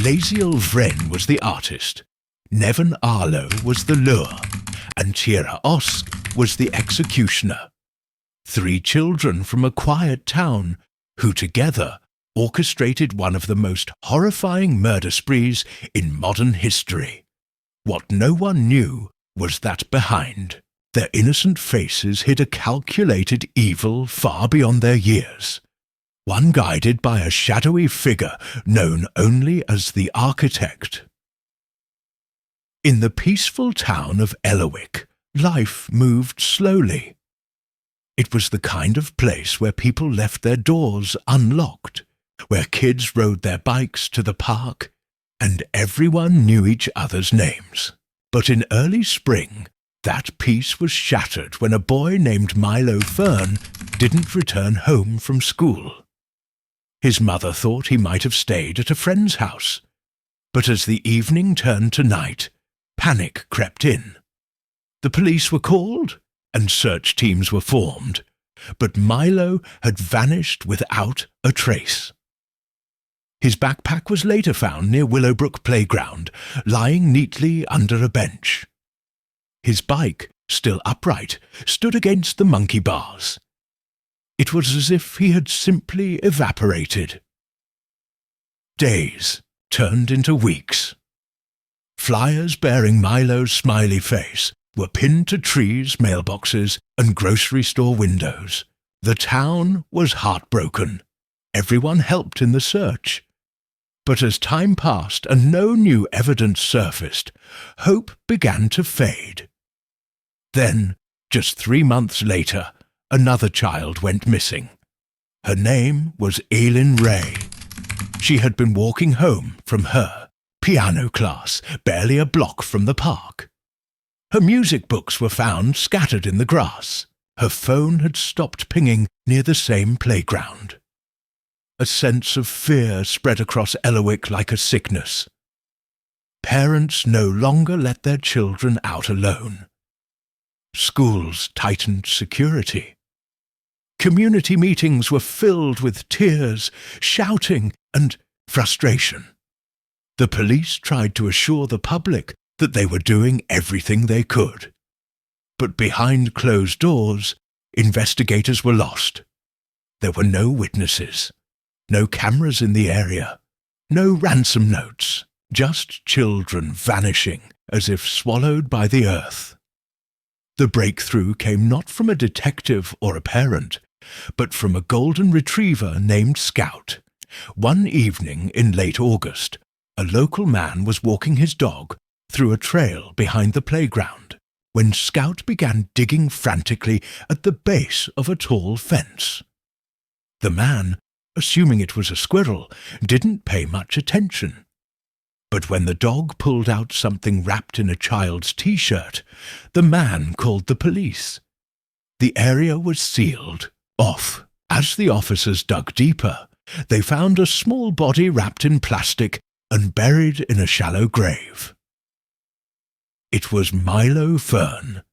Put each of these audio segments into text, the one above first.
Laziel Vren was the artist, Neven Arlo was the lure, and Tirah Osk was the executioner. 3 children from a quiet town who together orchestrated one of the most horrifying murder sprees in modern history. What no one knew was that behind their innocent faces hid a calculated evil far beyond their years, one guided by a shadowy figure known only as the Architect. In the peaceful town of Elowick, life moved slowly. It was the kind of place where people left their doors unlocked, where kids rode their bikes to the park, and everyone knew each other's names. But in early spring, that peace was shattered when a boy named Milo Fern didn't return home from school. His mother thought he might have stayed at a friend's house, but as the evening turned to night, panic crept in. The police were called, and search teams were formed, but Milo had vanished without a trace. His backpack was later found near Willowbrook Playground, lying neatly under a bench. His bike, still upright, stood against the monkey bars. It was as if he had simply evaporated. Days turned into weeks. Flyers bearing Milo's smiley face were pinned to trees, mailboxes, and grocery store windows. The town was heartbroken. Everyone helped in the search. But as time passed and no new evidence surfaced, hope began to fade. Then, just 3 months later, another child went missing. Her name was Eileen Ray. She had been walking home from her piano class, barely a block from the park. Her music books were found scattered in the grass. Her phone had stopped pinging near the same playground. A sense of fear spread across Elowick like a sickness. Parents no longer let their children out alone. Schools tightened security. Community meetings were filled with tears, shouting, and frustration. The police tried to assure the public that they were doing everything they could. But behind closed doors, investigators were lost. There were no witnesses, no cameras in the area, no ransom notes, just children vanishing as if swallowed by the earth. The breakthrough came not from a detective or a parent, but from a golden retriever named Scout. One evening in late August, a local man was walking his dog through a trail behind the playground when Scout began digging frantically at the base of a tall fence. The man, assuming it was a squirrel, didn't pay much attention. But when the dog pulled out something wrapped in a child's t-shirt, the man called the police. The area was sealed off. As the officers dug deeper, they found a small body wrapped in plastic and buried in a shallow grave. It was Milo Fern.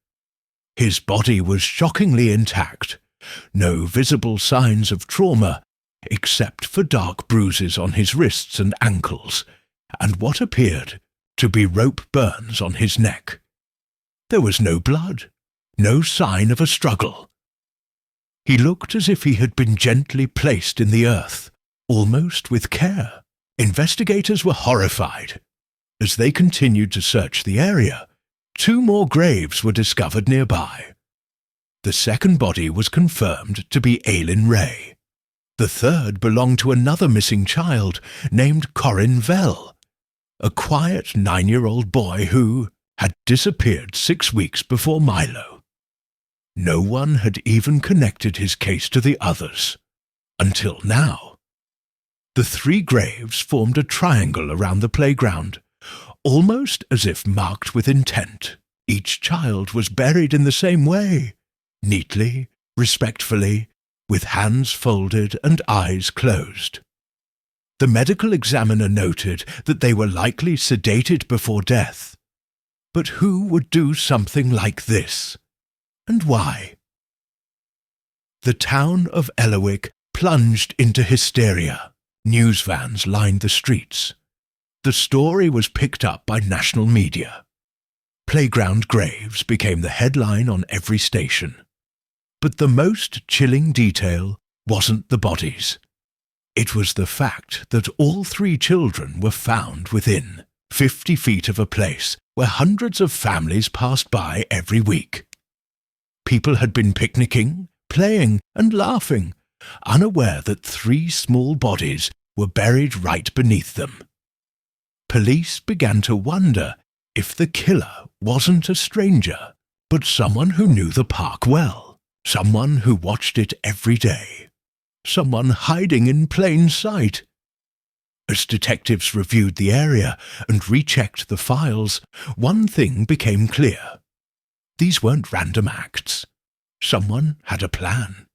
His body was shockingly intact, no visible signs of trauma, except for dark bruises on his wrists and ankles, and what appeared to be rope burns on his neck. There was no blood, no sign of a struggle. He looked as if he had been gently placed in the earth, almost with care. Investigators were horrified. As they continued to search the area, 2 more graves were discovered nearby. The second body was confirmed to be Eileen Ray. The third belonged to another missing child named Corin Vell, a quiet 9-year-old boy who had disappeared 6 weeks before Milo. No one had even connected his case to the others, until now. The 3 graves formed a triangle around the playground, almost as if marked with intent. Each child was buried in the same way, neatly, respectfully, with hands folded and eyes closed. The medical examiner noted that they were likely sedated before death. But who would do something like this? And why? The town of Elowick plunged into hysteria. News vans lined the streets. The story was picked up by national media. Playground graves became the headline on every station. But the most chilling detail wasn't the bodies. It was the fact that all 3 children were found within 50 feet of a place where hundreds of families passed by every week. People had been picnicking, playing, and laughing, unaware that 3 small bodies were buried right beneath them. Police began to wonder if the killer wasn't a stranger, but someone who knew the park well, someone who watched it every day, someone hiding in plain sight. As detectives reviewed the area and rechecked the files, one thing became clear. These weren't random acts. Someone had a plan.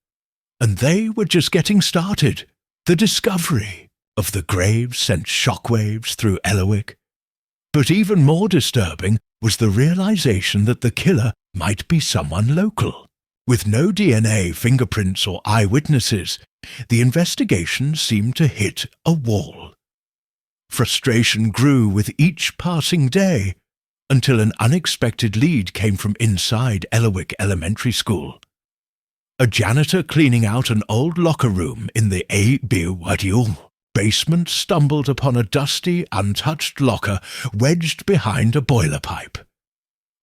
And they were just getting started. The discovery of the graves sent shockwaves through Elowick. But even more disturbing was the realization that the killer might be someone local. With no DNA, fingerprints, or eyewitnesses, the investigation seemed to hit a wall. Frustration grew with each passing day, until an unexpected lead came from inside Elowick Elementary School. A janitor cleaning out an old locker room in the A.B.Wadiul basement stumbled upon a dusty, untouched locker wedged behind a boiler pipe.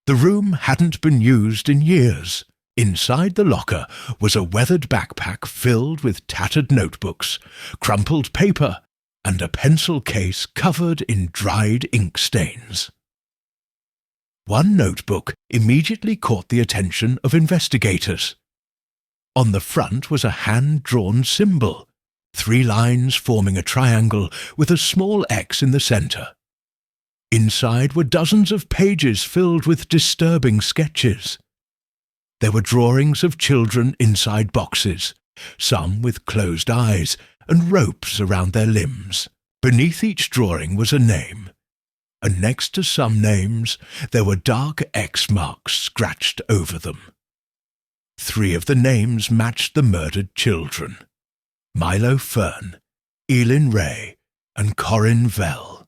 The room hadn't been used in years. Inside the locker was a weathered backpack filled with tattered notebooks, crumpled paper, and a pencil case covered in dried ink stains. One notebook immediately caught the attention of investigators. On the front was a hand-drawn symbol, 3 lines forming a triangle with a small X in the center. Inside were dozens of pages filled with disturbing sketches. There were drawings of children inside boxes, some with closed eyes and ropes around their limbs. Beneath each drawing was a name, and next to some names there were dark X marks scratched over them. 3 of the names matched the murdered children: Milo Fern, Elin Ray, and Corinne Vell.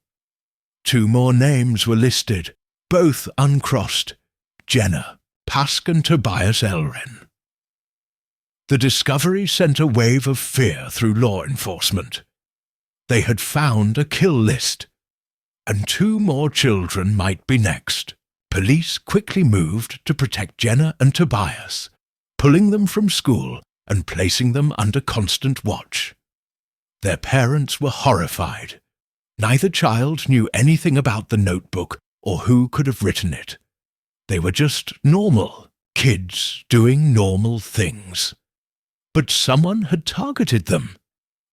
2 more names were listed, both uncrossed: Jenna Pask and Tobias Elren. The discovery sent a wave of fear through law enforcement. They had found a kill list, and 2 more children might be next. Police quickly moved to protect Jenna and Tobias, pulling them from school and placing them under constant watch. Their parents were horrified. Neither child knew anything about the notebook or who could have written it. They were just normal kids doing normal things. But someone had targeted them.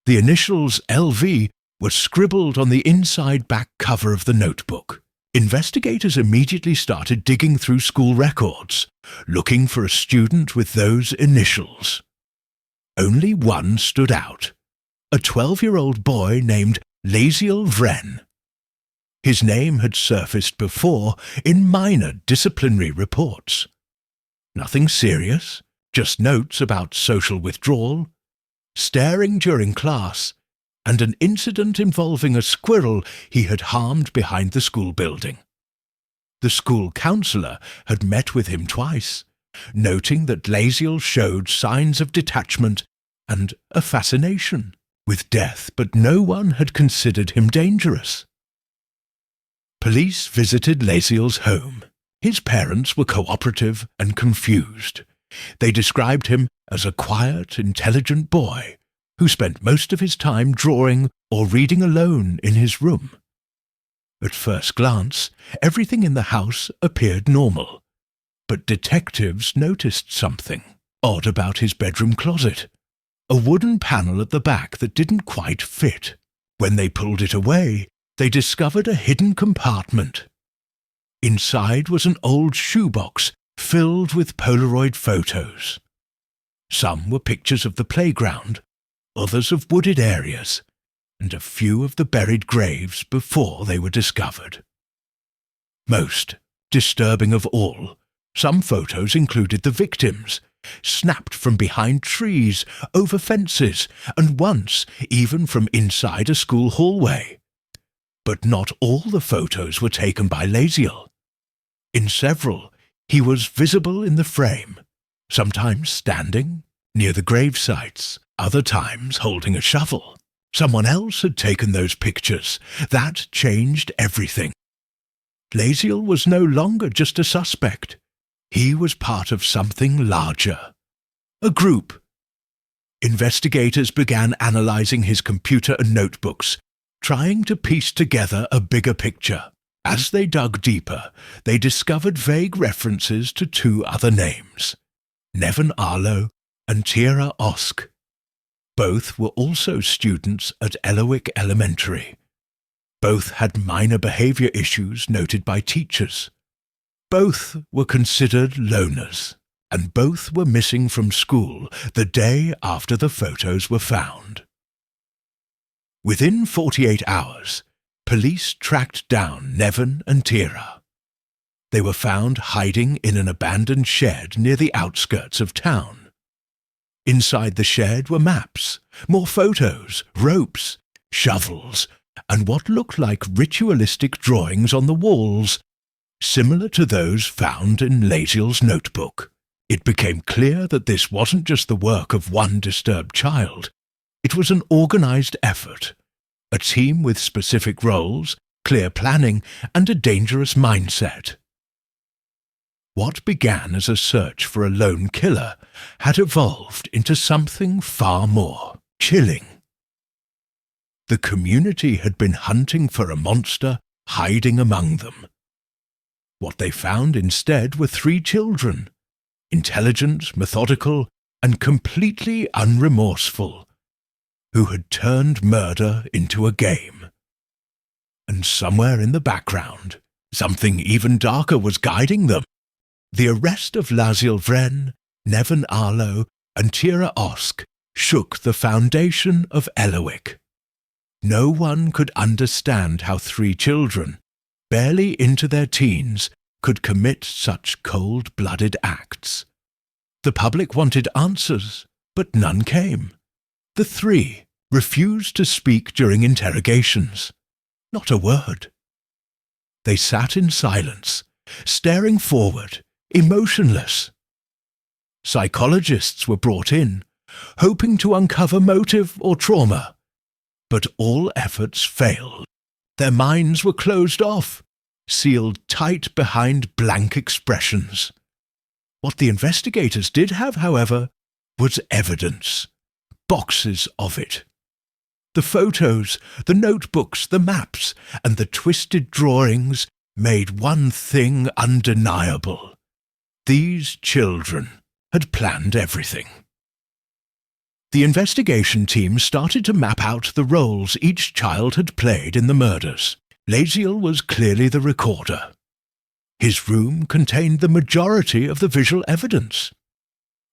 The initials LV were scribbled on the inside back cover of the notebook. Investigators immediately started digging through school records, looking for a student with those initials. Only one stood out: a 12-year-old boy named Laziel Vren. His name had surfaced before in minor disciplinary reports. Nothing serious, just notes about social withdrawal, staring during class, and an incident involving a squirrel he had harmed behind the school building. The school counselor had met with him twice, noting that Laziel showed signs of detachment and a fascination with death, but no one had considered him dangerous. Police visited Laziel's home. His parents were cooperative and confused. They described him as a quiet, intelligent boy who spent most of his time drawing or reading alone in his room. At first glance, everything in the house appeared normal, but detectives noticed something odd about his bedroom closet: a wooden panel at the back that didn't quite fit. When they pulled it away, they discovered a hidden compartment. Inside was an old shoebox filled with Polaroid photos. Some were pictures of the playground, others of wooded areas, and a few of the buried graves before they were discovered. Most disturbing of all, some photos included the victims, snapped from behind trees, over fences, and once even from inside a school hallway. But not all the photos were taken by Laziel. In several, he was visible in the frame, sometimes standing near the grave sites, other times holding a shovel. Someone else had taken those pictures. That changed everything. Laziel was no longer just a suspect. He was part of something larger. A group. Investigators began analyzing his computer and notebooks, trying to piece together a bigger picture. As they dug deeper, they discovered vague references to two other names, Neven Arlo and Tirah Osk. Both were also students at Elowick Elementary. Both had minor behavior issues noted by teachers. Both were considered loners, and both were missing from school the day after the photos were found. Within 48 hours, police tracked down Neven and Tirah. They were found hiding in an abandoned shed near the outskirts of town. Inside the shed were maps, more photos, ropes, shovels, and what looked like ritualistic drawings on the walls, similar to those found in Laziel's notebook. It became clear that this wasn't just the work of one disturbed child. It was an organized effort, a team with specific roles, clear planning, and a dangerous mindset. What began as a search for a lone killer had evolved into something far more chilling. The community had been hunting for a monster hiding among them. What they found instead were three children, intelligent, methodical, and completely unremorseful, who had turned murder into a game. And somewhere in the background, something even darker was guiding them. The arrest of Laziel Vren, Neven Arlo, and Tirah Osk shook the foundation of Elowick. No one could understand how three children, barely into their teens, could commit such cold-blooded acts. The public wanted answers, but none came. The three refused to speak during interrogations. Not a word. They sat in silence, staring forward, emotionless. Psychologists were brought in, hoping to uncover motive or trauma, but all efforts failed. Their minds were closed off, sealed tight behind blank expressions. What the investigators did have, however, was evidence, boxes of it. The photos, the notebooks, the maps, and the twisted drawings made one thing undeniable. These children had planned everything. The investigation team started to map out the roles each child had played in the murders. Laziel was clearly the recorder. His room contained the majority of the visual evidence.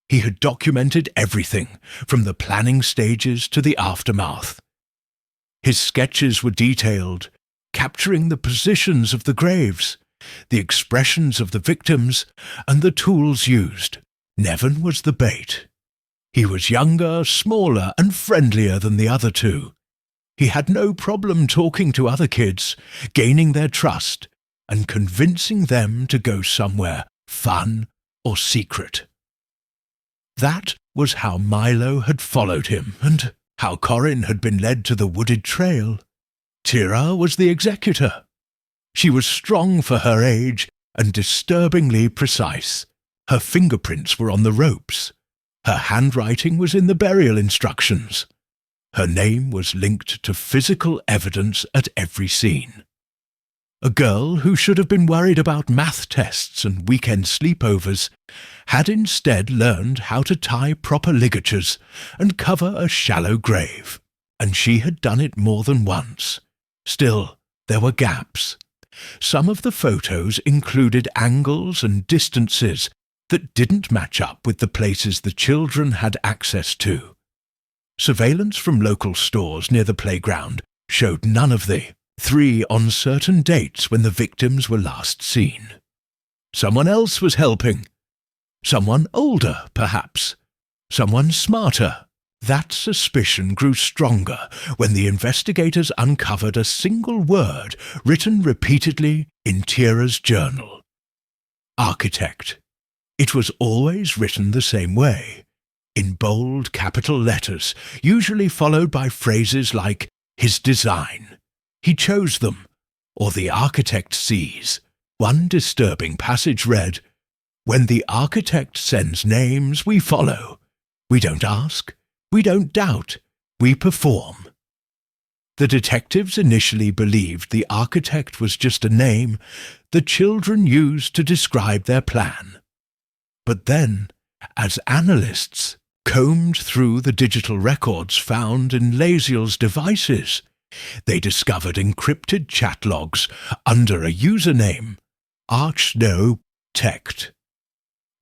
He had documented everything, from the planning stages to the aftermath. His sketches were detailed, capturing the positions of the graves, the expressions of the victims, and the tools used. Neven was the bait. He was younger, smaller, and friendlier than the other two. He had no problem talking to other kids, gaining their trust, and convincing them to go somewhere fun or secret. That was how Milo had followed him, and how Corin had been led to the wooded trail. Tirah was the executor. She was strong for her age and disturbingly precise. Her fingerprints were on the ropes. Her handwriting was in the burial instructions. Her name was linked to physical evidence at every scene. A girl who should have been worried about math tests and weekend sleepovers had instead learned how to tie proper ligatures and cover a shallow grave, and she had done it more than once. Still, there were gaps. Some of the photos included angles and distances that didn't match up with the places the children had access to. Surveillance from local stores near the playground showed none of the three on certain dates when the victims were last seen. Someone else was helping. Someone older, perhaps. Someone smarter. That suspicion grew stronger when the investigators uncovered a single word written repeatedly in Tirah's journal. Architect. It was always written the same way, in bold capital letters, usually followed by phrases like, his design, he chose them, or the architect sees. One disturbing passage read, when the architect sends names, we follow. We don't ask, we don't doubt, we perform. The detectives initially believed the architect was just a name the children used to describe their plan. But then, as analysts combed through the digital records found in Laziel's devices, they discovered encrypted chat logs under a username, Archno-Tect.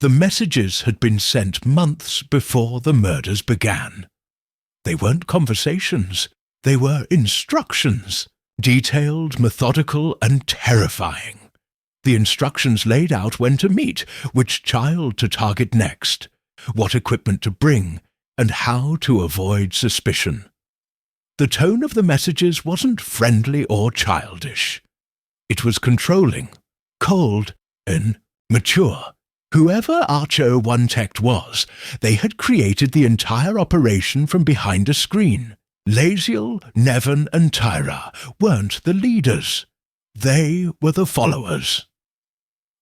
The messages had been sent months before the murders began. They weren't conversations, they were instructions, detailed, methodical, and terrifying. The instructions laid out when to meet, which child to target next, what equipment to bring, and how to avoid suspicion. The tone of the messages wasn't friendly or childish. It was controlling, cold, and mature. Whoever Archo-1-Tect was, they had created the entire operation from behind a screen. Laziel, Neven, and Tirah weren't the leaders. They were the followers.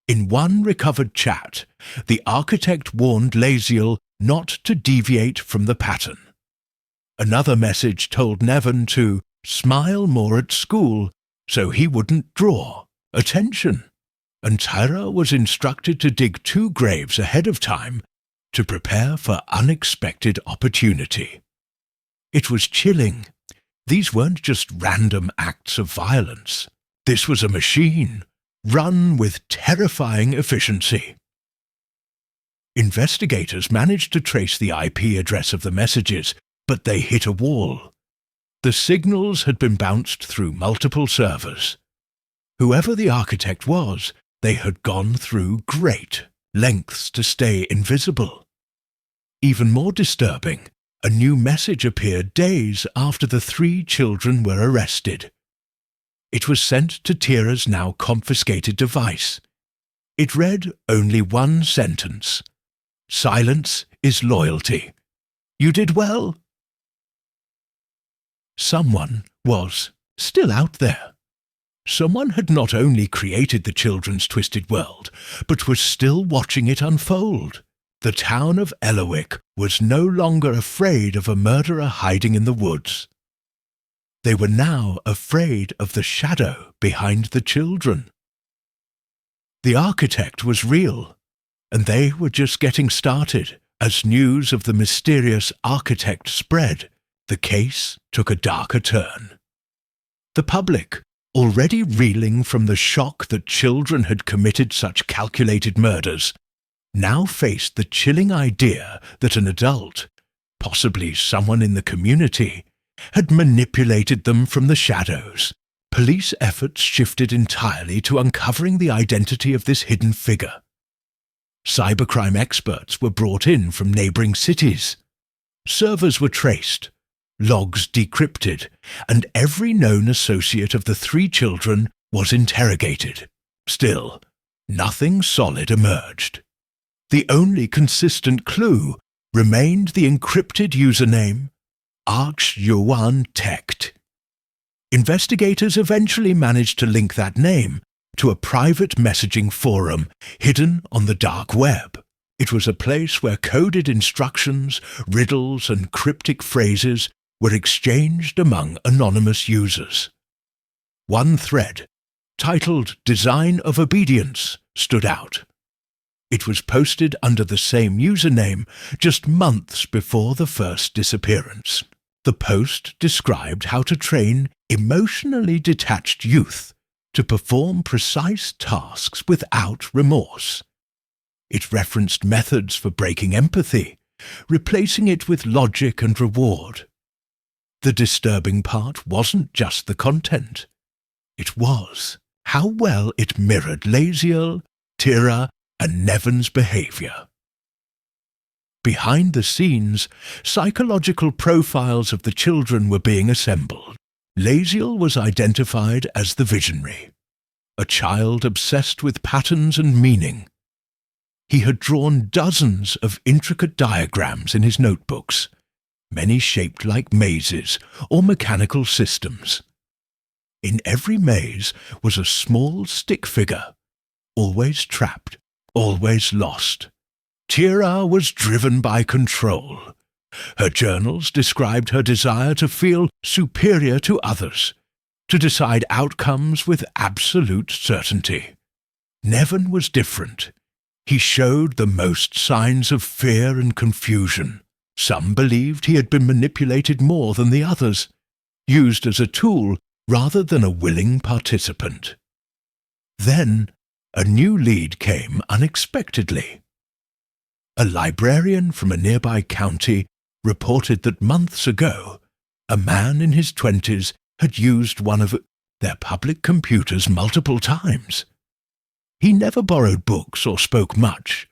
In one recovered chat, the architect warned Laziel not to deviate from the pattern. Another message told Neven to smile more at school so he wouldn't draw attention, and Tirah was instructed to dig 2 graves ahead of time to prepare for unexpected opportunity. It was chilling. These weren't just random acts of violence. This was a machine, run with terrifying efficiency. Investigators managed to trace the IP address of the messages, but they hit a wall. The signals had been bounced through multiple servers. Whoever the architect was, they had gone through great lengths to stay invisible. Even more disturbing, a new message appeared days after the 3 children were arrested. It was sent to Tirah's now confiscated device. It read only one sentence. Silence is loyalty. You did well. Someone was still out there. Someone had not only created the children's twisted world, but was still watching it unfold. The town of Elowick was no longer afraid of a murderer hiding in the woods. They were now afraid of the shadow behind the children. The architect was real, and they were just getting started. As news of the mysterious architect spread, the case took a darker turn. The public, already reeling from the shock that children had committed such calculated murders, now faced the chilling idea that an adult, possibly someone in the community, had manipulated them from the shadows. Police efforts shifted entirely to uncovering the identity of this hidden figure. Cybercrime experts were brought in from neighboring cities. Servers were traced, logs decrypted, and every known associate of the 3 children was interrogated. Still, nothing solid emerged. The only consistent clue remained the encrypted username, Arch-Yuan-Tect. Investigators eventually managed to link that name to a private messaging forum hidden on the dark web. It was a place where coded instructions, riddles, and cryptic phrases were exchanged among anonymous users. One thread, titled Design of Obedience, stood out. It was posted under the same username just months before the first disappearance. The post described how to train emotionally detached youth to perform precise tasks without remorse. It referenced methods for breaking empathy, replacing it with logic and reward. The disturbing part wasn't just the content. It was how well it mirrored Laziel, Tirah, and Neven's behavior. Behind the scenes, psychological profiles of the children were being assembled. Laziel was identified as the visionary, a child obsessed with patterns and meaning. He had drawn dozens of intricate diagrams in his notebooks, many shaped like mazes or mechanical systems. In every maze was a small stick figure, always trapped, always lost. Tirah was driven by control. Her journals described her desire to feel superior to others, to decide outcomes with absolute certainty. Neven was different. He showed the most signs of fear and confusion. Some believed he had been manipulated more than the others, used as a tool rather than a willing participant. Then, a new lead came unexpectedly. A librarian from a nearby county reported that months ago, a man in his 20s had used one of their public computers multiple times. He never borrowed books or spoke much,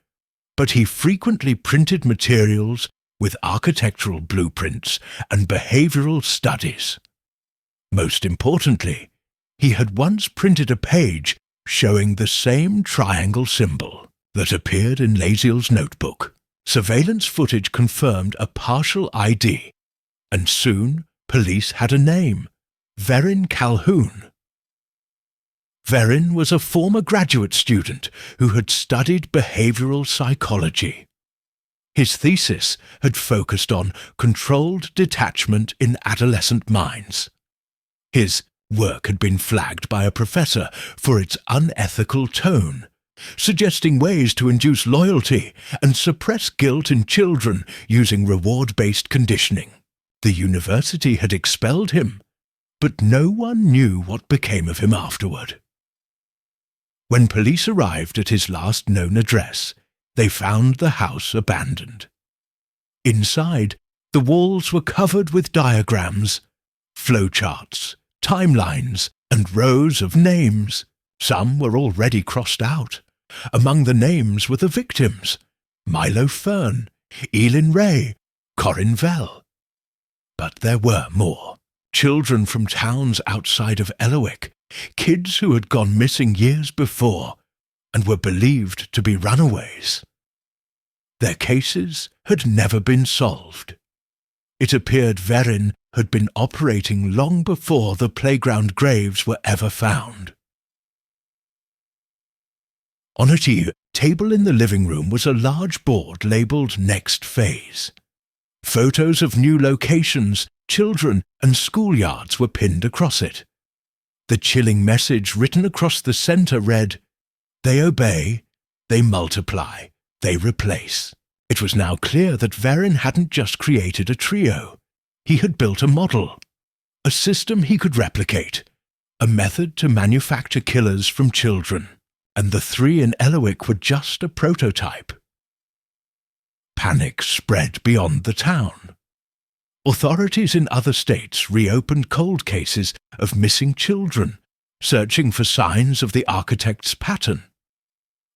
but he frequently printed materials with architectural blueprints and behavioral studies. Most importantly, he had once printed a page showing the same triangle symbol that appeared in Laziel's notebook. Surveillance footage confirmed a partial ID, and soon police had a name: Vren Calhoun. Vren was a former graduate student who had studied behavioral psychology. His thesis had focused on controlled detachment in adolescent minds. His work had been flagged by a professor for its unethical tone, suggesting ways to induce loyalty and suppress guilt in children using reward-based conditioning. The university had expelled him, but no one knew what became of him afterward. When police arrived at his last known address, they found the house abandoned. Inside, the walls were covered with diagrams, flowcharts, timelines, and rows of names. Some were already crossed out. Among the names were the victims: Milo Fern, Elin Ray, Corinne Vell. But there were more. Children from towns outside of Elowick, kids who had gone missing years before and were believed to be runaways. Their cases had never been solved. It appeared Vren had been operating long before the playground graves were ever found. On a table in the living room was a large board labelled Next Phase. Photos of new locations, children, and schoolyards were pinned across it. The chilling message written across the centre read, "They obey, they multiply, they replace." It was now clear that Vren hadn't just created a trio. He had built a model, a system he could replicate, a method to manufacture killers from children. And the three in Elowick were just a prototype. Panic spread beyond the town. Authorities in other states reopened cold cases of missing children, searching for signs of the architect's pattern.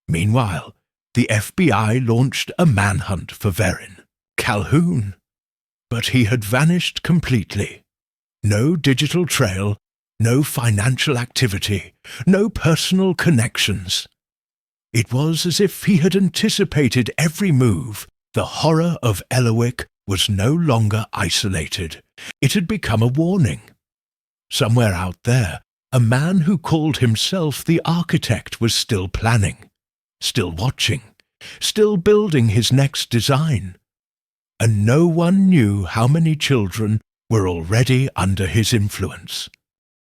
Meanwhile, the FBI launched a manhunt for Vren Calhoun. But he had vanished completely. No digital trail, no financial activity, no personal connections. It was as if he had anticipated every move. The horror of Elowick was no longer isolated. It had become a warning. Somewhere out there, a man who called himself the architect was still planning, still watching, still building his next design. And no one knew how many children were already under his influence.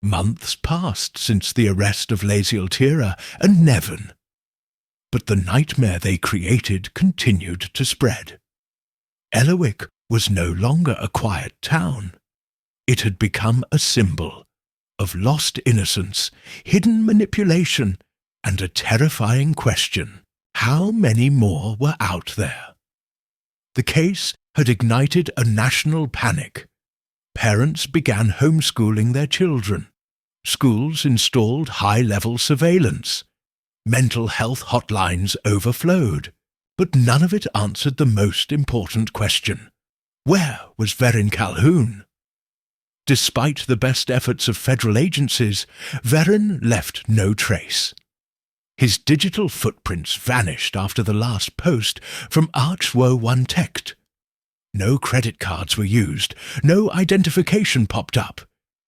Months passed since the arrest of Laziel Tirah and Neven, but the nightmare they created continued to spread. Elowick was no longer a quiet town. It had become a symbol of lost innocence, hidden manipulation, and a terrifying question: how many more were out there? The case had ignited a national panic. Parents began homeschooling their children. Schools installed high-level surveillance. Mental health hotlines overflowed. But none of it answered the most important question. Where was Vren Calhoun? Despite the best efforts of federal agencies, Vren left no trace. His digital footprints vanished after the last post from Archwo One Techt. No credit cards were used, no identification popped up.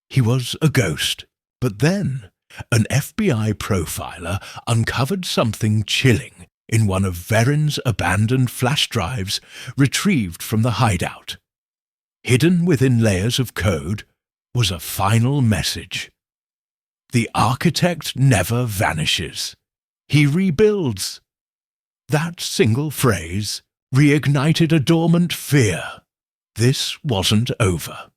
He was a ghost. But then, an FBI profiler uncovered something chilling in one of Vren's abandoned flash drives retrieved from the hideout. Hidden within layers of code was a final message. The architect never vanishes. He rebuilds. That single phrase reignited a dormant fear. This wasn't over.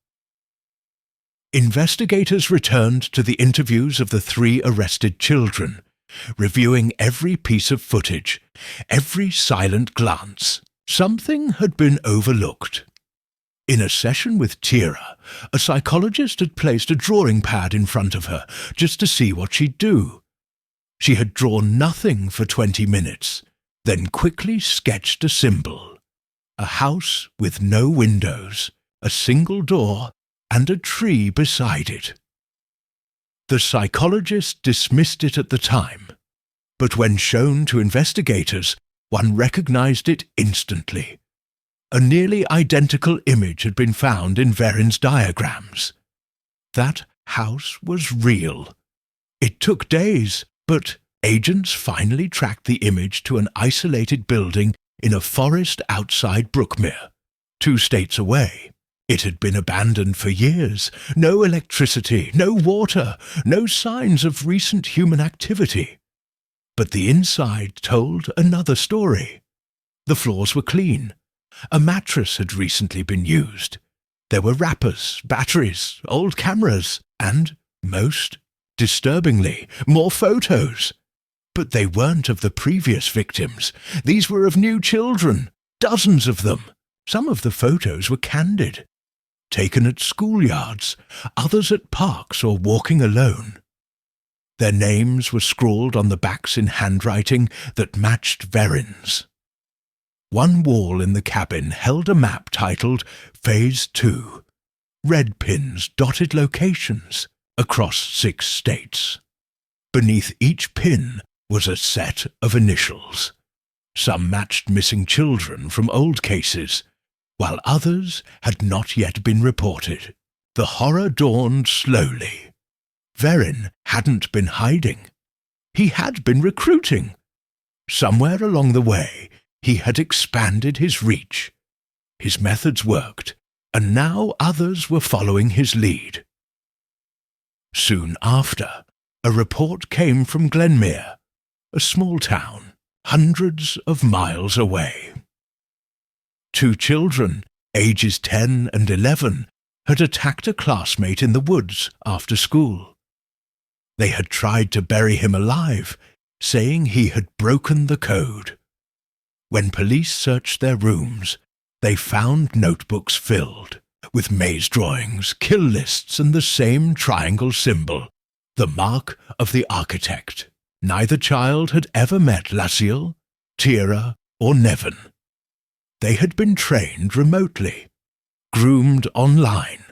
Investigators returned to the interviews of the 3 arrested children, reviewing every piece of footage, every silent glance. Something had been overlooked. In a session with Tirah, a psychologist had placed a drawing pad in front of her just to see what she'd do. She had drawn nothing for 20 minutes, then quickly sketched a symbol. A house with no windows, a single door, and a tree beside it. The psychologist dismissed it at the time, but when shown to investigators, one recognized it instantly. A nearly identical image had been found in Vren's diagrams. That house was real. It took days, but agents finally tracked the image to an isolated building in a forest outside Brookmere, 2 states away. It had been abandoned for years. No electricity, no water, no signs of recent human activity. But the inside told another story. The floors were clean. A mattress had recently been used. There were wrappers, batteries, old cameras, and, most disturbingly, more photos. But they weren't of the previous victims. These were of new children, dozens of them. Some of the photos were candid, taken at schoolyards, others at parks or walking alone. Their names were scrawled on the backs in handwriting that matched Vren's. One wall in the cabin held a map titled Phase 2. Red pins dotted locations across 6 states. Beneath each pin was a set of initials. Some matched missing children from old cases, while others had not yet been reported. The horror dawned slowly. Vren hadn't been hiding. He had been recruiting. Somewhere along the way, he had expanded his reach. His methods worked, and now others were following his lead. Soon after, a report came from Glenmere, a small town, hundreds of miles away. 2 children, ages 10 and 11, had attacked a classmate in the woods after school. They had tried to bury him alive, saying he had broken the code. When police searched their rooms, they found notebooks filled with maze drawings, kill lists, and the same triangle symbol, the mark of the architect. Neither child had ever met Laziel, Tirah, or Neven. They had been trained remotely, groomed online.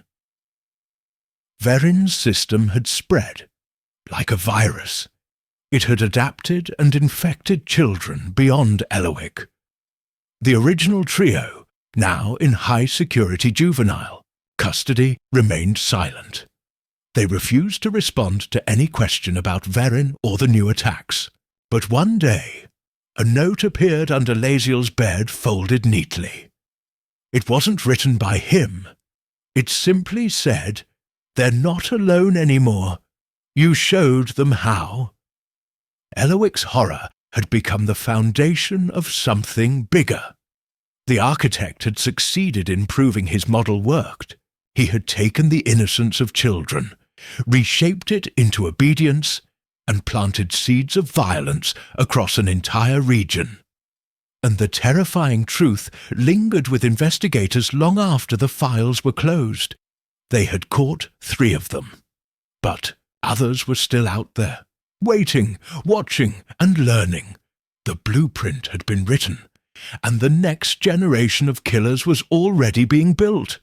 Vren's system had spread, like a virus. It had adapted and infected children beyond Elowick. The original trio, now in high-security Juvenile custody, remained silent. They refused to respond to any question about Vren or the new attacks. But one day, a note appeared under Laziel's bed folded neatly. It wasn't written by him. It simply said, "They're not alone anymore. You showed them how." Elowick's horror had become the foundation of something bigger. The architect had succeeded in proving his model worked. He had taken the innocence of children, reshaped it into obedience, and planted seeds of violence across an entire region. And the terrifying truth lingered with investigators long after the files were closed. They had caught 3 of them, but others were still out there, waiting, watching, and learning. The blueprint had been written. and the next generation of killers was already being built.